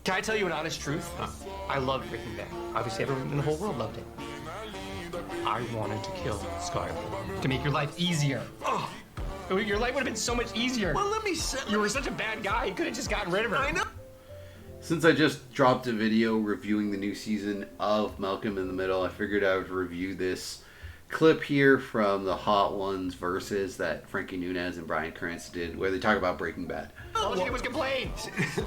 Can I tell you an honest truth? I loved Breaking Bad. Obviously, everyone in the whole world loved it. I wanted to kill Skyler to make your life easier. Oh, your life would have been so much easier. Well, let me say... You were such a bad guy. You could have just gotten rid of her. I know. Since I just dropped a video reviewing the new season of Malcolm in the Middle, I figured I would review this clip here from the Hot Ones versus that Frankie Muniz and Bryan Cranston did, where they talk about Breaking Bad. All she did was complain.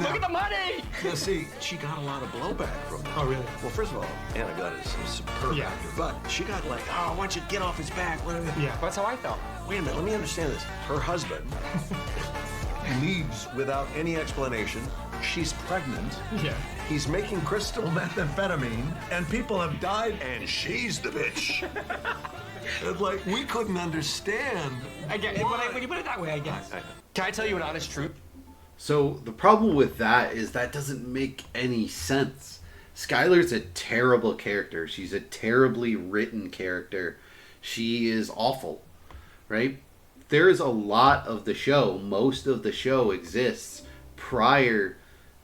Look at the money. Now, see, she got a lot of blowback from that. Oh, really? Well, first of all, Anna Gunn is a superb actor, but she got like, oh, why don't you get off his back? Yeah, that's how I felt. Wait a minute, let me understand this. Her husband leaves without any explanation. She's pregnant. Yeah. He's making crystal methamphetamine, and people have died, and she's the bitch. And like, we couldn't understand. I get it, but when you put it that way, I guess. Can I tell you an honest truth? So the problem with that is that doesn't make any sense. Skyler's a terrible character. She's a terribly written character. She is awful, right? There is a lot of the show. Most of the show exists prior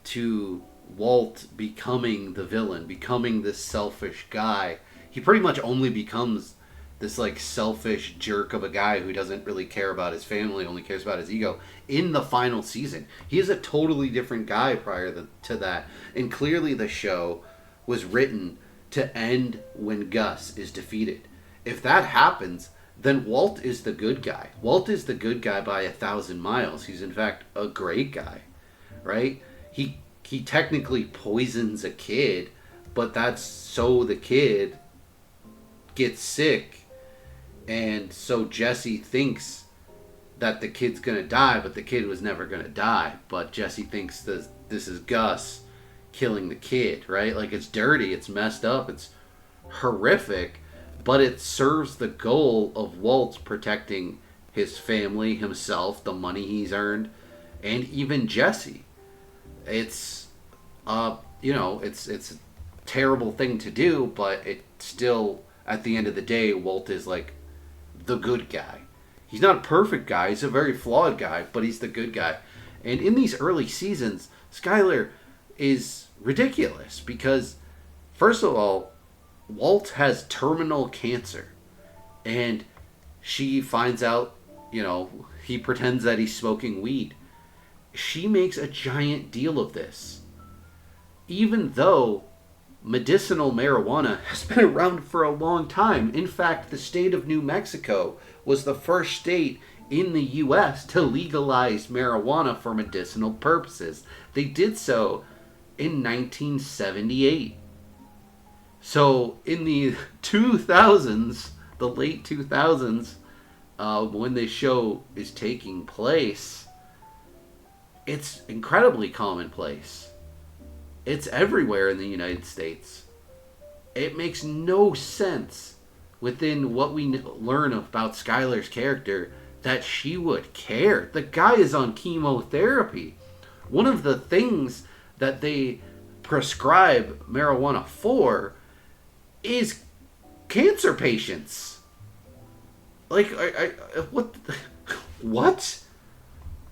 to Walt becoming the villain, becoming this selfish guy. He pretty much only becomes this like selfish jerk of a guy who doesn't really care about his family, only cares about his ego in the final season. He is a totally different guy prior to that. And clearly the show was written to end when Gus is defeated. If that happens, then Walt is the good guy. Walt is the good guy by 1,000 miles. He's in fact a great guy, right? He technically poisons a kid, but that's so the kid gets sick. And so Jesse thinks that the kid's going to die, but the kid was never going to die. But Jesse thinks this is Gus killing the kid, right? Like, it's dirty, it's messed up, it's horrific, but it serves the goal of Walt protecting his family, himself, the money he's earned, and even Jesse. It's, it's a terrible thing to do, but it still, at the end of the day, Walt is like the good guy. He's not a perfect guy, he's a very flawed guy, but he's the good guy. And in these early seasons, Skyler is ridiculous because, first of all, Walt has terminal cancer. And she finds out, he pretends that he's smoking weed. She makes a giant deal of this. Even though medicinal marijuana has been around for a long time. In fact, the state of New Mexico was the first state in the U.S. to legalize marijuana for medicinal purposes. They did so in 1978. So in the 2000s, the late 2000s, when this show is taking place, it's incredibly commonplace. It's everywhere in the United States. It makes no sense within what we learn about Skyler's character that she would care. The guy is on chemotherapy. One of the things that they prescribe marijuana for is cancer patients. Like, what?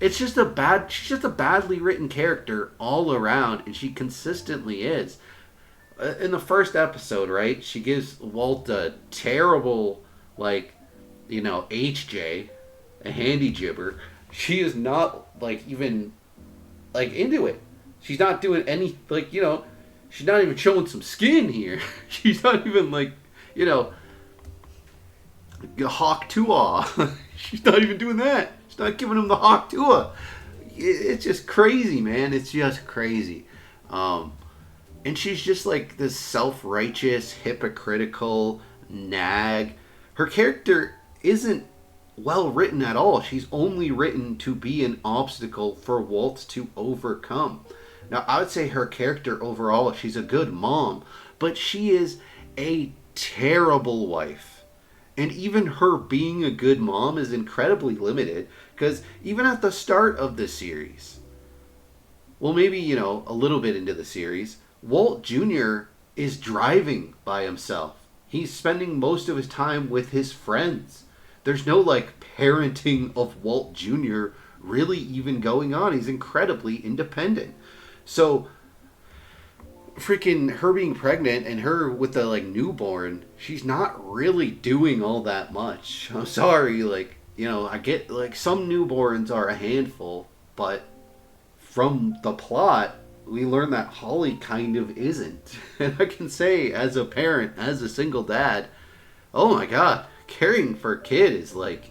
It's just she's just a badly written character all around, and she consistently is. In the first episode, right, she gives Walt a terrible, HJ, a handy jibber. She is not, even, into it. She's not doing any, she's not even showing some skin here. She's not even, hawk tuah. She's not even doing that. She's not giving him the hawk tuah. It's just crazy, man. It's just crazy. And she's just this self-righteous, hypocritical nag. Her character isn't well written at all. She's only written to be an obstacle for Walt to overcome. Now, I would say her character overall, she's a good mom, but she is a terrible wife. And even her being a good mom is incredibly limited, because even at the start of the series, well, maybe, a little bit into the series, Walt Jr. is driving by himself. He's spending most of his time with his friends. There's no, parenting of Walt Jr. really even going on. He's incredibly independent. So, freaking her being pregnant and her with the like newborn, she's not really doing all that much. I'm sorry, like, you know, I get like some newborns are a handful, but from the plot we learn that Holly kind of isn't. And I can say, as a parent, as a single dad, oh my god, caring for a kid is like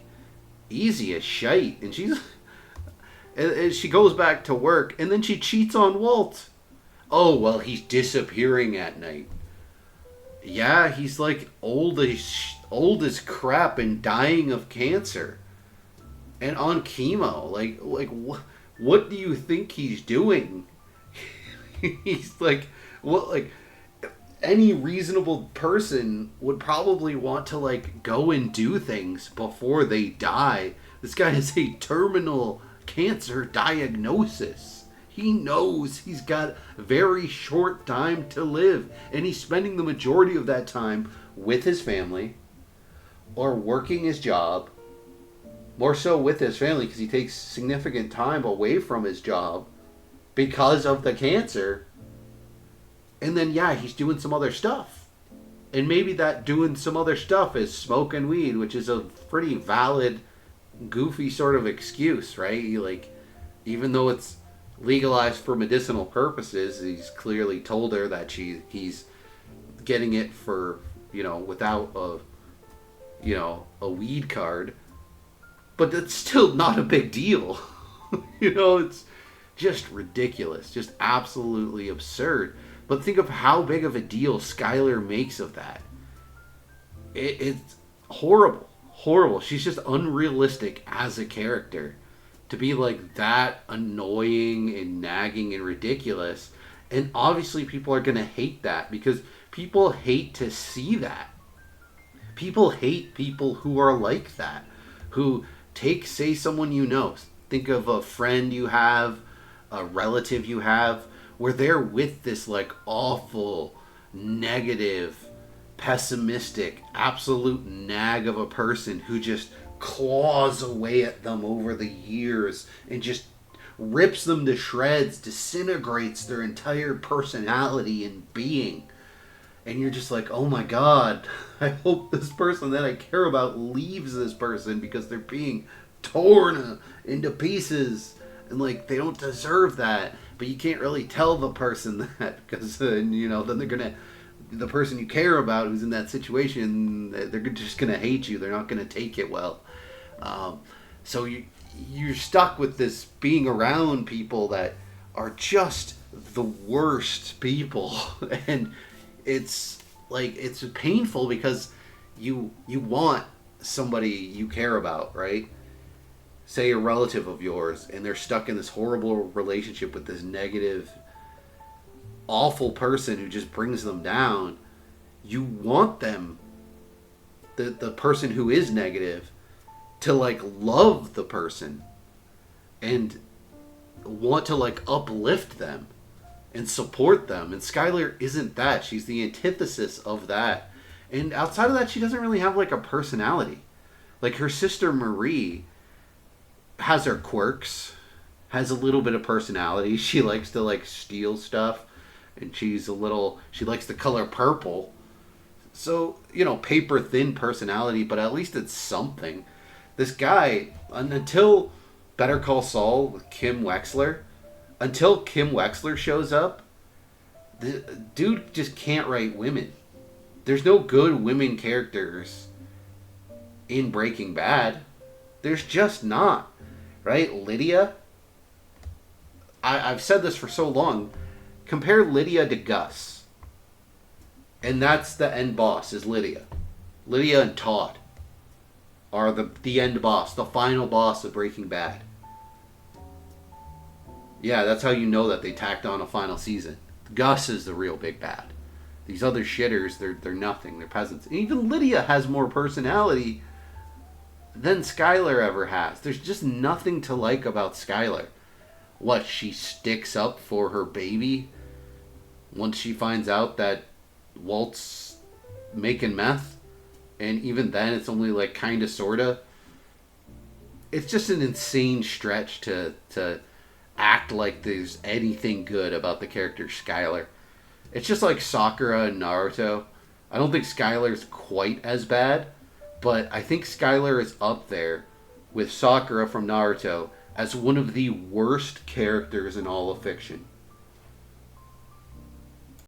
easy as shite. And she goes back to work and then she cheats on Walt. Oh, well, he's disappearing at night. Yeah, he's like old as crap and dying of cancer. And on chemo. Like what do you think he's doing? He's like, what, like, any reasonable person would probably want to like go and do things before they die. This guy has a terminal cancer diagnosis. He knows he's got very short time to live, and he's spending the majority of that time with his family or working his job. More so with his family, because he takes significant time away from his job because of the cancer. And then, yeah, he's doing some other stuff. And maybe that doing some other stuff is smoking weed, which is a pretty valid, goofy sort of excuse, right? Like, even though it's legalized for medicinal purposes, he's clearly told her that he's getting it for, you know, without a weed card. But that's still not a big deal. You know, it's just ridiculous. Just absolutely absurd. But think of how big of a deal Skyler makes of that. It's horrible. Horrible. She's just unrealistic as a character. To be like that annoying and nagging and ridiculous. And obviously people are going to hate that because people hate to see that. People hate people who are like that. Who say someone you know. Think of a friend you have, a relative you have, where they're with this like awful, negative, pessimistic, absolute nag of a person who just claws away at them over the years and just rips them to shreds, disintegrates their entire personality and being. And you're just like, oh my god, I hope this person that I care about leaves this person because they're being torn into pieces. And like, they don't deserve that. But you can't really tell the person that because, you know, then they're going to, the person you care about who's in that situation, they're just going to hate you. They're not going to take it well. So you're stuck with this being around people that are just the worst people. And it's like, it's painful because you want somebody you care about, right? Say a relative of yours, and they're stuck in this horrible relationship with this negative, awful person who just brings them down. You want them, the person who is negative, to like love the person and want to like uplift them and support them. And Skyler isn't that. She's the antithesis of that. And outside of that, she doesn't really have like a personality. Like her sister Marie has her quirks, has a little bit of personality. She likes to like steal stuff, and she likes the color purple. So, you know, paper thin personality, but at least it's something. This guy, until Better Call Saul with Kim Wexler, until Kim Wexler shows up, the dude just can't write women. There's no good women characters in Breaking Bad. There's just not. Right? Lydia? I've said this for so long. Compare Lydia to Gus. And that's the end boss, is Lydia. Lydia and Todd are the end boss, the final boss of Breaking Bad. Yeah, that's how you know that they tacked on a final season. Gus is the real big bad. These other shitters, they're nothing. They're peasants. And even Lydia has more personality than Skyler ever has. There's just nothing to like about Skyler. What, she sticks up for her baby once she finds out that Walt's making meth? And even then, it's only like kind of, sort of. It's just an insane stretch to act like there's anything good about the character Skyler. It's just like Sakura and Naruto. I don't think Skyler's quite as bad, but I think Skyler is up there with Sakura from Naruto as one of the worst characters in all of fiction.